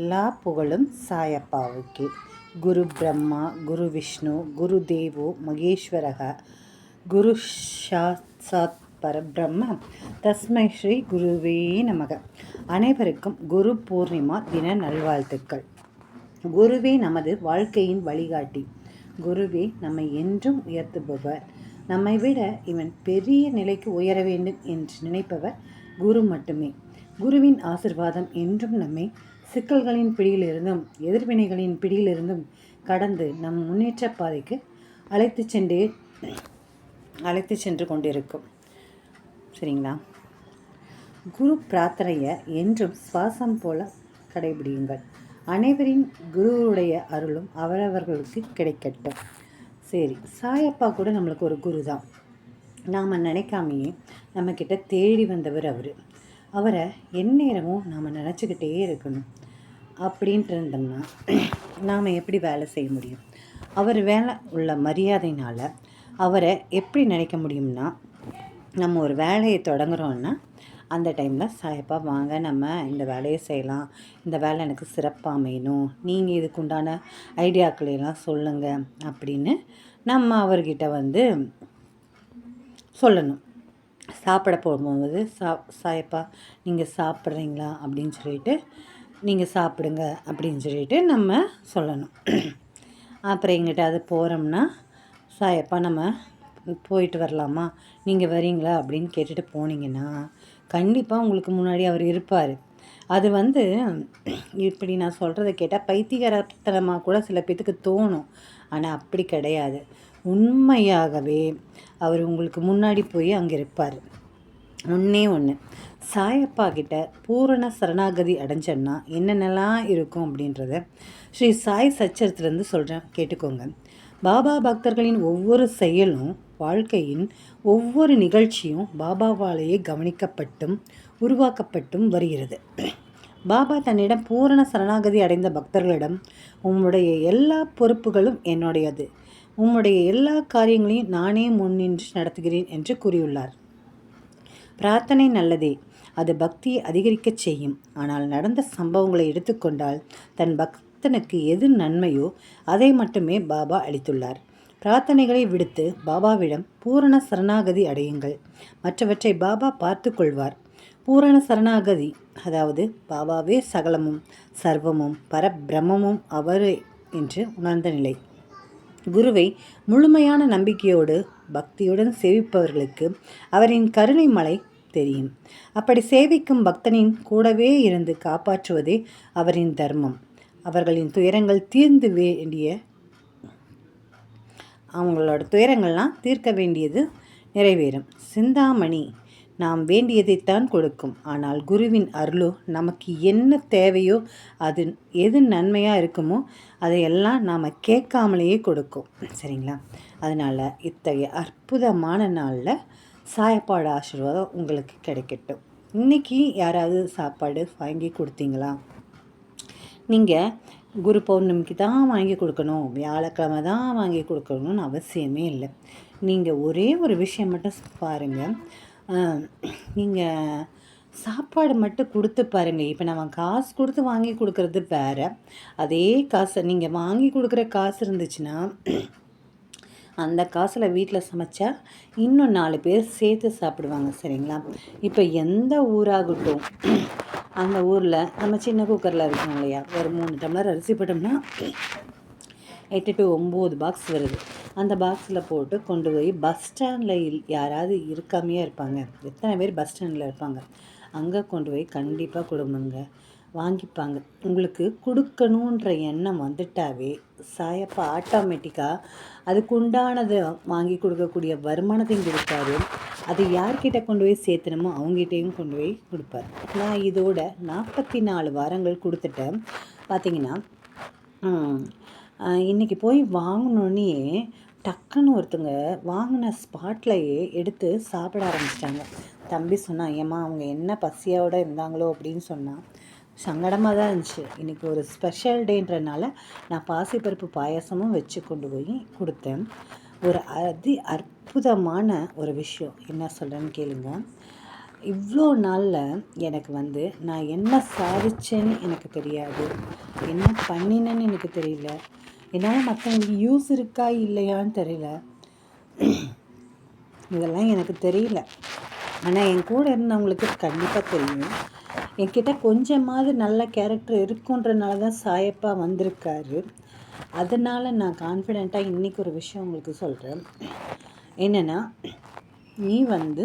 எல்லா புகழும் சாயப்பாவுக்கே. குரு பிரம்மா, குரு விஷ்ணு, குரு தேவோ மகேஸ்வரக, குரு சாட்சாத் பரபிரம்ம, தஸ்மை ஸ்ரீ குருவே நமக. அனைவருக்கும் குரு பூர்ணிமா தின நல்வாழ்த்துக்கள். குருவே நமது வாழ்க்கையின் வழிகாட்டி. குருவே நம்மை என்றும் உயர்த்துபவர். நம்மை விட இவன் பெரிய நிலைக்கு உயர வேண்டும் என்று நினைப்பவர் குரு மட்டுமே. குருவின் ஆசிர்வாதம் என்றும் நம்மை சிக்கல்களின் பிடியிலிருந்தும் எதிர்வினைகளின் பிடியிலிருந்தும் கடந்து நம் முன்னேற்ற பாதைக்கு அழைத்து சென்று கொண்டிருக்கும். சரிங்களா? குரு பிரார்த்தனையை என்றும் சுவாசம் போல கடைபிடியுங்கள். அனைவரின் குருவுடைய அருளும் அவரவர்களுக்கு கிடைக்கட்டும். சரி, சாயப்பா கூட நம்மளுக்கு ஒரு குரு தான். நாம் நினைக்காமையே நம்மக்கிட்ட தேடி வந்தவர் அவர். அவரை எந்நேரமும் நாம் நினச்சிக்கிட்டே இருக்கணும். அப்படின்ட்டு இருந்தோம்னா நாம் எப்படி வேலை செய்ய முடியும்? அவர் வேலை உள்ள மரியாதையினால் அவரை எப்படி நினைக்க முடியும்னா, நம்ம ஒரு வேலையை தொடங்குகிறோன்னா அந்த டைமில் சாயப்பா வாங்க நம்ம இந்த வேலையை செய்யலாம், இந்த வேலை எனக்கு சிறப்பாக அமையணும், நீங்கள் இதுக்குண்டான ஐடியாக்களையெல்லாம் சொல்லுங்கள் அப்படின்னு நம்ம அவர்கிட்ட சொல்லணும். சாப்பிட போகும்போது சாயப்பா நீங்கள் சாப்பிட்றீங்களா அப்படின்னு சொல்லிட்டு, நீங்கள் சாப்பிடுங்க அப்படின்னு சொல்லிட்டு நம்ம சொல்லணும். அப்புறம் எங்கிட்ட அது போகிறோம்னா, சாயப்பா நம்ம போயிட்டு வரலாமா, நீங்கள் வரீங்களா அப்படின்னு கேட்டுட்டு போனீங்கன்னா கண்டிப்பாக உங்களுக்கு முன்னாடி அவர் இருப்பார். அது இப்படி நான் சொல்கிறத கேட்டால் பைத்தியகாரத்தனமாக கூட சில பேத்துக்கு தோணும். ஆனால் அப்படி கிடையாது. உண்மையாகவே அவர் உங்களுக்கு முன்னாடி போய் அங்கே இருப்பார். ஒன்று சாயப்பா கிட்ட பூரண சரணாகதி அடைஞ்சோன்னா என்னென்னலாம் இருக்கும் அப்படின்றத ஸ்ரீ சாய் சச்சரத்துலேருந்து சொல்கிறேன், கேட்டுக்கோங்க. பாபா பக்தர்களின் ஒவ்வொரு செயலும் வாழ்க்கையின் ஒவ்வொரு நிகழ்ச்சியும் பாபாவாலேயே கவனிக்கப்பட்டும் உருவாக்கப்பட்டும் வருகிறது. பாபா தன்னிடம் பூரண சரணாகதி அடைந்த பக்தர்களிடம், உம்முடைய எல்லா பொறுப்புகளும் என்னுடையது, உம்முடைய எல்லா காரியங்களையும் நானே முன்னின்று நடத்துகிறேன் என்று கூறியுள்ளார். பிரார்த்தனை நல்லதே, அது பக்தியை அதிகரிக்கச் செய்யும். ஆனால் நடந்த சம்பவங்களை எடுத்துக்கொண்டால் தன் பக்தனுக்கு எது நன்மையோ அதை மட்டுமே பாபா அளித்துள்ளார். பிரார்த்தனைகளை விடுத்து பாபாவிடம் பூரண சரணாகதி அடையுங்கள். மற்றவற்றை பாபா பார்த்து கொள்வார். பூரண சரணாகதி அதாவது பாபாவே சகலமும் சர்வமும் பரபிரம்மமும் அவரே என்று உணர்ந்த நிலை. குருவை முழுமையான நம்பிக்கையோடு பக்தியுடன் சேவிப்பவர்களுக்கு அவரின் கருணை மலை தெரியும். அப்படி சேவிக்கும் பக்தனின் கூடவே இருந்து காப்பாற்றுவதே அவரின் தர்மம். அவர்களின் துயரங்கள் அவங்களோட துயரங்கள்லாம் தீர்க்க வேண்டியது நிறைவேறும். சிந்தாமணி நாம் வேண்டியதைத்தான் கொடுக்கும். ஆனால் குருவின் அருளோ நமக்கு என்ன தேவையோ, அது எது நன்மையாக இருக்குமோ அதையெல்லாம் நாம் கேட்காமலேயே கொடுக்கும். சரிங்களா? அதனால் இத்தகைய அற்புதமான நாளில் சாப்பாடு ஆசீர்வாதம் உங்களுக்கு கிடைக்கட்டும். இன்றைக்கி யாராவது சாப்பாடு வாங்கி கொடுத்தீங்களா? நீங்கள் குரு பௌர்ணமிக்கு தான் வாங்கி கொடுக்கணும், வியாழக்கிழமை தான் வாங்கி கொடுக்கணும்னு அவசியமே இல்லை. நீங்கள் ஒரே ஒரு விஷயம் மட்டும் பாருங்கள். நீங்கள் சாப்பாடு மட்டும் கொடுத்து பாருங்கள். இப்போ நம்ம காசு கொடுத்து வாங்கி கொடுக்கறது வேறு. அதே காசை நீங்கள் வாங்கி கொடுக்குற காசு இருந்துச்சுன்னா அந்த காசில் வீட்டில் சமைச்சா இன்னும் 4 பேர் சேர்த்து சாப்பிடுவாங்க. சரிங்களா? இப்போ எந்த ஊராகட்டும், அந்த ஊரில் நம்ம சின்ன குக்கரில் இருக்கோம் இல்லையா, ஒரு 3 டம்ளர் அரிசி போட்டோம்னா 8 to 9 பாக்ஸ் வருது. அந்த பாக்ஸில் போட்டு கொண்டு போய் பஸ் ஸ்டாண்டில் யாராவது இருக்காமையே இருப்பாங்க, எத்தனை பேர் பஸ் ஸ்டாண்டில் இருப்பாங்க, அங்கே கொண்டு போய் கண்டிப்பாக கொடுங்க, வாங்கிப்பாங்க. உங்களுக்கு கொடுக்கணுன்ற எண்ணம் வந்துட்டாவே சாயப்பா ஆட்டோமேட்டிக்காக அதுக்கு உண்டானதை வாங்கி கொடுக்கக்கூடிய வருமானத்தையும் கொடுப்பாரு. அது யார்கிட்ட கொண்டு போய் சேர்த்தணுமோ அவங்ககிட்டையும் கொண்டு போய் கொடுப்பார். நான் இதோட 44 வாரங்கள் கொடுத்துட்டேன். பார்த்திங்கன்னா இன்றைக்கி போய் வாங்கினோன்னே டக்குன்னு ஒருத்தங்க வாங்கின ஸ்பாட்லையே எடுத்து சாப்பிட ஆரம்பிச்சிட்டாங்க. தம்பி சொன்னான், ஏம்மா அவங்க என்ன பசியோடு இருந்தாங்களோ அப்படின்னு சொன்னான். சங்கடமாக தான் இருந்துச்சு. இன்றைக்கி ஒரு ஸ்பெஷல் டேன்றனால நான் பாசிப்பருப்பு பாயாசமும் வச்சு கொண்டு போய் கொடுத்தேன். ஒரு அற்புதமான ஒரு விஷயம் என்ன சொல்கிறேன்னு கேளுங்க. இவ்வளோ நாளில் எனக்கு வந்து நான் என்ன சாதிச்சேன்னு எனக்கு தெரியாது, என்ன பண்ணினேன்னு எனக்கு தெரியல, என்னால் மற்றவங்களுக்கு யூஸ் இருக்கா இல்லையான்னு தெரியல, இதெல்லாம் எனக்கு தெரியல. ஆனால் என் கூட இருந்தவங்களுக்கு கண்டிப்பாக தெரியும். என்கிட்ட கொஞ்சமாவது நல்ல கேரக்டர் இருக்குன்றனால தான் சாயப்பா வந்திருக்காரு. அதனால் நான் கான்ஃபிடெண்ட்டாக இன்றைக்கி ஒரு விஷயம் உங்களுக்கு சொல்கிறேன். என்னென்னா, நீ வந்து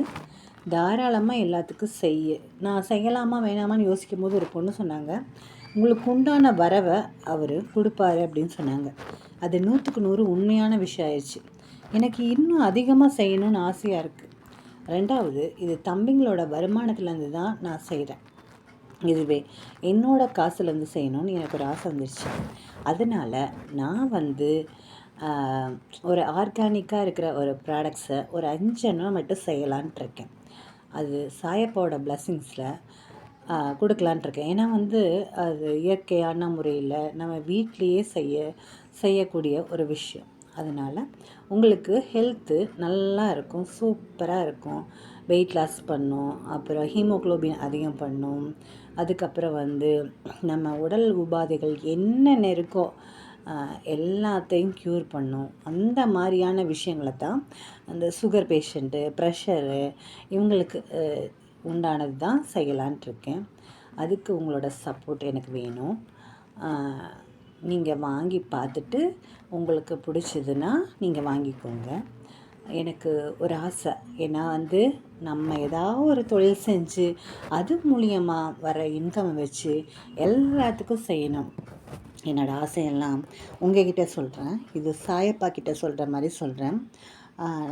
தாராளமாக எல்லாத்துக்கும் செய்ய. நான் செய்யலாமா வேணாமான்னு யோசிக்கும் போது ஒரு பொண்ணு சொன்னாங்க, உங்களுக்கு உண்டான வரவை அவர் கொடுப்பாரு அப்படின்னு சொன்னாங்க. அது 100க்கு 100 உண்மையான விஷயம் ஆயிடுச்சு. எனக்கு இன்னும் அதிகமாக செய்யணும்னு ஆசையாக இருக்குது. ரெண்டாவது, இது தம்பிங்களோட வருமானத்துலேருந்து தான் நான் செய்கிறேன். இதுவே என்னோடய காசுலேருந்து செய்யணும்னு எனக்கு ஒரு ஆசை வந்துடுச்சு. அதனால் நான் வந்து ஒரு ஆர்கானிக்காக இருக்கிற ஒரு ப்ராடக்ட்ஸை ஒரு 5 எண்ணம் மட்டும் செய்யலான்ட்டு இருக்கேன். அது சாயப்பாவோட பிளஸ்ஸிங்ஸில் கொடுக்கலான்ட்ருக்கேன். ஏன்னா வந்து அது இயற்கையான முறையில் நம்ம வீட்லேயே செய்யக்கூடிய ஒரு விஷயம். அதனால் உங்களுக்கு ஹெல்த்து நல்லா இருக்கும், சூப்பராக இருக்கும். வெயிட் லாஸ் பண்ணும், அப்புறம் ஹீமோக்ளோபின் அதிகம் பண்ணும். அதுக்கப்புறம் வந்து நம்ம உடல் உபாதைகள் என்னென்ன இருக்கோ எல்லாத்தையும் க்யூர் பண்ணும். அந்த மாதிரியான விஷயங்களை தான் அந்த சுகர் பேஷண்ட்டு, ப்ரெஷரு இவங்களுக்கு உண்டானது தான் செய்யலான்ட்ருக்கேன். அதுக்கு உங்களோட சப்போர்ட் எனக்கு வேணும். நீங்கள் வாங்கி பார்த்துட்டு உங்களுக்கு பிடிச்சதுன்னா நீங்கள் வாங்கிக்கோங்க. எனக்கு ஒரு ஆசை, ஏன்னா வந்து நம்ம ஏதாவது ஒரு தொழில் செஞ்சு அது மூலியமாக வர இன்கம் வச்சு எல்லாத்துக்கும் செய்யணும். என்னோடய ஆசையெல்லாம் உங்ககிட்ட சொல்கிறேன். இது சாயப்பா கிட்ட சொல்கிற மாதிரி சொல்கிறேன்.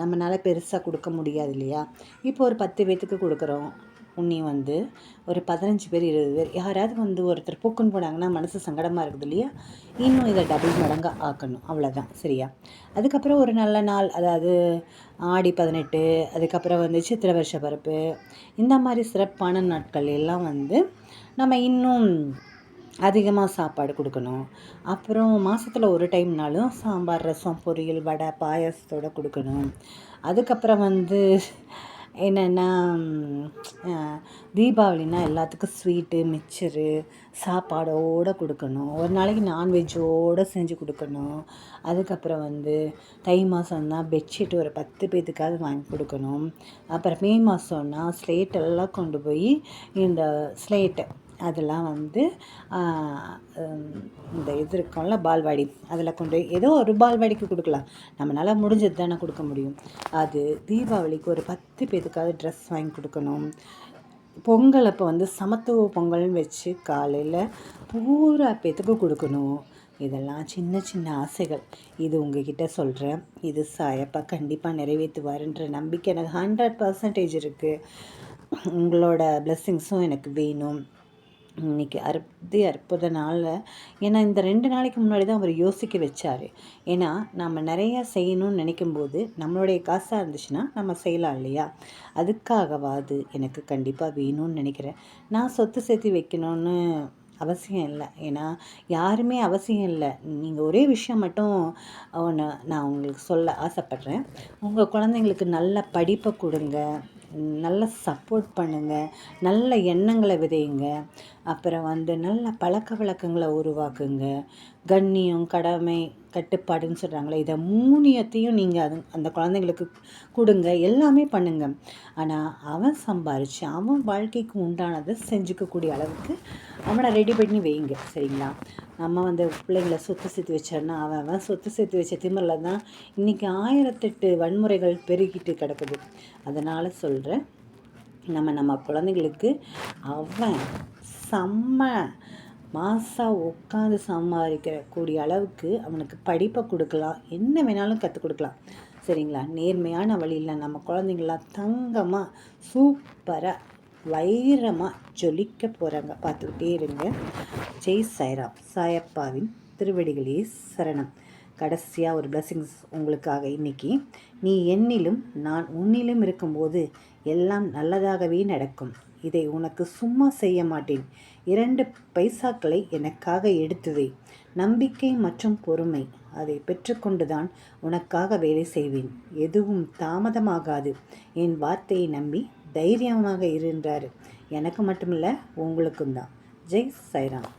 நம்மளால் பெருசாக கொடுக்க முடியாது இல்லையா? இப்போ ஒரு 10 பேர்த்துக்கு கொடுக்குறோம். உன்னி வந்து ஒரு 15 பேர் 20 பேர் யாராவது வந்து ஒருத்தர் பூக்குன்னு போனாங்கன்னா மனசு சங்கடமாக இருக்குது இல்லையா? இன்னும் இதை டபுள் மடங்காக ஆக்கணும், அவ்வளோதான். சரியா? அதுக்கப்புறம் ஒரு நல்ல நாள், அதாவது ஆடி 18, அதுக்கப்புறம் வந்து சித்திரை வருஷ பிறப்பு, இந்த மாதிரி சிறப்பான நாட்கள் எல்லாம் வந்து நம்ம இன்னும் அதிகமாக சாப்பாடு கொடுக்கணும். அப்புறம் மாதத்தில் ஒரு டைம்னாலும் சாம்பார், ரசம், பொரியல், வடை, பாயாசத்தோடு கொடுக்கணும். அதுக்கப்புறம் வந்து என்னென்னா, தீபாவளினா எல்லாத்துக்கும் ஸ்வீட்டு, மிக்சரு சாப்பாடோடு கொடுக்கணும். ஒரு நாளைக்கு நான்வெஜ்ஜோடு செஞ்சு கொடுக்கணும். அதுக்கப்புறம் வந்து தை மாதம்னா பெட்ஷீட் ஒரு 10 பேத்துக்காவது வாங்கி கொடுக்கணும். அப்புறம் மே மாதம்னா ஸ்லேட்டெல்லாம் கொண்டு போய் இந்த ஸ்லேட்டு அதெல்லாம் வந்து இந்த இது இருக்கும்ல பால்வாடி, அதில் கொண்டு போய் ஏதோ ஒரு பால்வாடிக்கு கொடுக்கலாம். நம்மளால் முடிஞ்சது தானே கொடுக்க முடியும். அது தீபாவளிக்கு ஒரு 10 பேத்துக்காவது ட்ரெஸ் வாங்கி கொடுக்கணும். பொங்கல் அப்போ வந்து சமத்துவ பொங்கல்னு வச்சு காலையில் பூரா பேத்துக்கு கொடுக்கணும். இதெல்லாம் சின்ன சின்ன ஆசைகள். இது உங்ககிட்ட சொல்கிறேன். இது சாயப்பா கண்டிப்பாக நிறைவேற்றுவாருன்ற நம்பிக்கை எனக்கு 100% இருக்குது. உங்களோட பிளெஸ்ஸிங்ஸும் எனக்கு வேணும். இன்றைக்கி அற்புத நாளில், ஏன்னா இந்த 2 நாளைக்கு முன்னாடி தான் அவர் யோசிக்க வச்சார். ஏன்னா நம்ம நிறையா செய்யணும்னு நினைக்கும்போது நம்மளுடைய காசாக இருந்துச்சுன்னா நம்ம செய்யலாம் இல்லையா? அதுக்காகவாது எனக்கு கண்டிப்பாக வேணும்னு நினைக்கிறேன். நான் சொத்து சேர்த்து வைக்கணும்னு அவசியம் இல்லை, ஏன்னா யாருமே அவசியம் இல்லை. நீங்கள் ஒரே விஷயம் மட்டும் ஒன்று நான் உங்களுக்கு சொல்ல ஆசைப்பட்றேன். உங்கள் குழந்தைங்களுக்கு நல்ல படிப்பை கொடுங்க, நல்ல சப்போர்ட் பண்ணுங்கள், நல்ல எண்ணங்களை விதையுங்க. அப்புறம் வந்து நல்ல பழக்க வழக்கங்களை உருவாக்குங்க. கண்ணியம், கடமை, கட்டுப்பாடுன்னு சொல்கிறாங்களே, இதை 3த்தையும் நீங்கள் அந்த குழந்தைங்களுக்கு கொடுங்க, எல்லாமே பண்ணுங்க. ஆனால் அவன் சம்பாரித்து அவன் வாழ்க்கைக்கு உண்டானதை செஞ்சுக்கக்கூடிய அளவுக்கு அவனை ரெடி பண்ணி வைங்க. சரிங்களா? நம்ம வந்து பிள்ளைங்களை சொத்து சேர்த்து வச்சோன்னா அவன் சொத்து சேர்த்து வச்ச திமிரில் தான் இன்றைக்கி 1008 வன்முறைகள் பெருகிட்டு கிடக்குது. அதனால் சொல்கிறேன், நம்ம குழந்தைங்களுக்கு அவன் செம்ம மாதம் உட்காந்து சம்பாதிக்கிற கூடிய அளவுக்கு அவனுக்கு படிப்பை கொடுக்கலாம், என்ன வேணாலும் கற்றுக் கொடுக்கலாம். சரிங்களா? நேர்மையான வழியில் நம்ம குழந்தைங்களாம் தங்கமாக சூப்பராக வைரமாக ஜொலிக்க போகிறாங்க. பார்த்துக்கிட்டே இருங்க. ஜெய் சாய்ராம். சாயப்பாவின் திருவடிகளே சரணம். கடைசியாக ஒரு பிளெஸ்ஸிங்ஸ் உங்களுக்காக இன்றைக்கி. நீ என்னிலும் நான் உன்னிலும் இருக்கும்போது எல்லாம் நல்லதாகவே நடக்கும். இதை உனக்கு சும்மா செய்ய மாட்டேன். 2 பைசாக்களை எனக்காக எடுத்துவை. நம்பிக்கை மற்றும் பொறுமை, அதை பெற்றுக்கொண்டுதான் உனக்காக வேலை செய்வேன். எதுவும் தாமதமாகாது. என் வார்த்தையை நம்பி தைரியமாக இருன்றாரு. எனக்கு மட்டும் இல்லை, உங்களுக்கும் தான். ஜெய் சாய்ராம்.